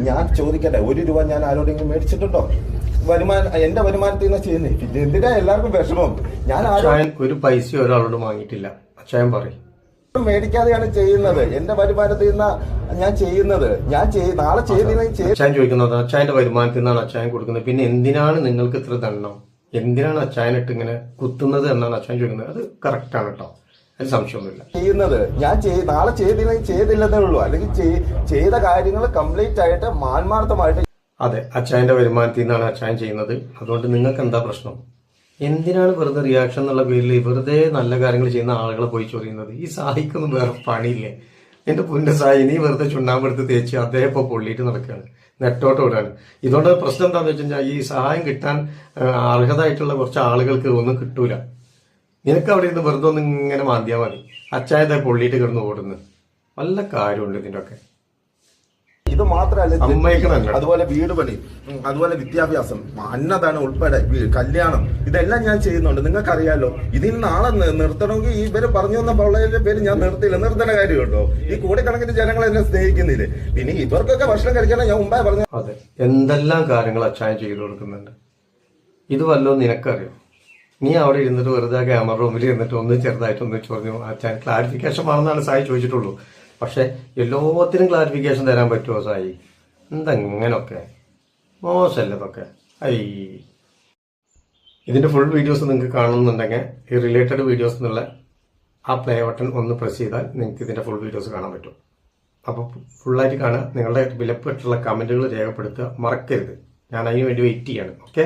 ഞാൻ ചോദിക്കട്ടെ, 1 രൂപ ഞാൻ ആരോടെങ്കിലും മേടിച്ചിട്ടുണ്ടോ? എന്റെ വരുമാനത്തിൽ നിന്ന് ചെയ്യുന്നേ. പിന്നെ എന്തിനാ എല്ലാവർക്കും വിഷമം? ഞാൻ ഒരു പൈസ ഒരാളോട് വാങ്ങിയിട്ടില്ല. അച്ചായൻ പറയും മേടിക്കാതെയാണ് ചെയ്യുന്നത്. എന്റെ വരുമാനത്തിൽ നിന്ന് ഞാൻ ചെയ്യുന്നത്. നാളെ അച്ചായൻ ചോദിക്കുന്നത് അച്ചായന്റെ വരുമാനത്തിൽ നിന്നാണ് അച്ചായൻ കൊടുക്കുന്നത്. പിന്നെ എന്തിനാണ് നിങ്ങൾക്ക് ഇത്ര ദണ്ണം? എന്തിനാണ് അച്ചായനിട്ട് ഇങ്ങനെ കുത്തുന്നത് എന്നാണ് അച്ചായൻ ചോദിക്കുന്നത്. അത് കറക്റ്റാണ് കേട്ടോ, അതിൽ സംശയമൊന്നുമില്ല. ചെയ്യുന്നത് നാളെ ചെയ്തില്ലെന്നേ ഉള്ളൂ. അല്ലെങ്കിൽ ചെയ്ത കാര്യങ്ങൾ കംപ്ലീറ്റ് ആയിട്ട് ആത്മാർത്ഥമായിട്ട്. അതെ, അച്ചായന്റെ വരുമാനത്തിൽ നിന്നാണ് അച്ചായൻ ചെയ്യുന്നത്. അതുകൊണ്ട് നിങ്ങൾക്ക് എന്താ പ്രശ്നം? എന്തിനാണ് വെറുതെ റിയാക്ഷൻ എന്നുള്ള പേരിൽ വെറുതെ നല്ല കാര്യങ്ങൾ ചെയ്യുന്ന ആളുകളെ പോയി ചൊറിയുന്നത്? ഈ സായിക്കൊന്നും വേറെ പണിയില്ലേ? എന്റെ പുന്റെ സായി, നീ വെറുതെ ചുണ്ണാമ്പെടുത്ത് തേച്ച് അദ്ദേഹം ഇപ്പോൾ പൊള്ളിയിട്ട് നടക്കുകയാണ്, നെട്ടോട്ട് വിടാണ്. ഇതുകൊണ്ട് പ്രശ്നം എന്താണെന്ന് വെച്ച് കഴിഞ്ഞാൽ ഈ സഹായം കിട്ടാൻ അർഹതായിട്ടുള്ള കുറച്ച് ആളുകൾക്ക് ഒന്നും കിട്ടൂല. നിനക്ക് അവിടെ ഇരുന്ന് വെറുതെ ഒന്നും ഇങ്ങനെ മാന്തിയാൽ മതി. അച്ചായത്തെ പൊള്ളിയിട്ട് കിടന്ന് ഓടുന്നു. വല്ല കാര്യമുണ്ട് ഇതിൻ്റെ ഒക്കെ. ഇത് മാത്രമല്ല, അതുപോലെ വീട് പണി, അതുപോലെ വിദ്യാഭ്യാസം, അന്നദാനം ഉൾപ്പെടെ കല്യാണം, ഇതെല്ലാം ഞാൻ ചെയ്യുന്നുണ്ട്. നിങ്ങൾക്കറിയാലോ. ഇതിൽ നാളെ നിർത്തണമെങ്കിൽ ഇവര് പറഞ്ഞു തന്ന പള്ളയുടെ പേര് ഞാൻ നിർത്തേണ്ട കാര്യമുണ്ടോ? ഈ കോടിക്കണക്കിന് ജനങ്ങൾ എന്നെ സ്നേഹിക്കുന്നില്ലേ? പിന്നെ ഇവർക്കൊക്കെ ഭക്ഷണം കഴിക്കണം. ഞാൻ മുമ്പേ പറഞ്ഞു. അതെ, എന്തെല്ലാം കാര്യങ്ങൾ അച്ചായൻ ചെയ്തു കൊടുക്കുന്നുണ്ട്. ഇത് വല്ലോ നിനക്കറിയോ? നീ അവിടെ ഇരുന്നിട്ട് വെറുതെ ക്യാമറ റൂമിൽ ഇരുന്നിട്ട് ഒന്ന് ചെറുതായിട്ടൊന്ന് ചോദിച്ചു അച്ചായൻ ക്ലാരിഫിക്കേഷൻ ആണെന്നാണ് സായി ചോദിച്ചിട്ടുള്ളൂ. പക്ഷെ എല്ലാത്തിനും ക്ലാരിഫിക്കേഷൻ തരാൻ പറ്റുമോ സായി? എന്തെങ്ങനൊക്കെ മോശമല്ല ഇതൊക്കെ. ഇതിന്റെ ഫുൾ വീഡിയോസ് നിങ്ങൾക്ക് കാണുന്നുണ്ടെങ്കിൽ ഈ റിലേറ്റഡ് വീഡിയോസ് എന്നുള്ള ആ പ്ലേ ബട്ടൺ ഒന്ന് പ്രസ് ചെയ്താൽ നിങ്ങൾക്ക് ഇതിന്റെ ഫുൾ വീഡിയോസ് കാണാൻ പറ്റും. അപ്പോൾ ഫുള്ളായിട്ട് കാണുക. നിങ്ങളുടെ വിലപ്പെട്ടുള്ള കമന്റുകൾ രേഖപ്പെടുത്തുക, മറക്കരുത്. ഞാൻ അതിന് വേണ്ടി വെയിറ്റ് ചെയ്യാണ്. ഓക്കെ.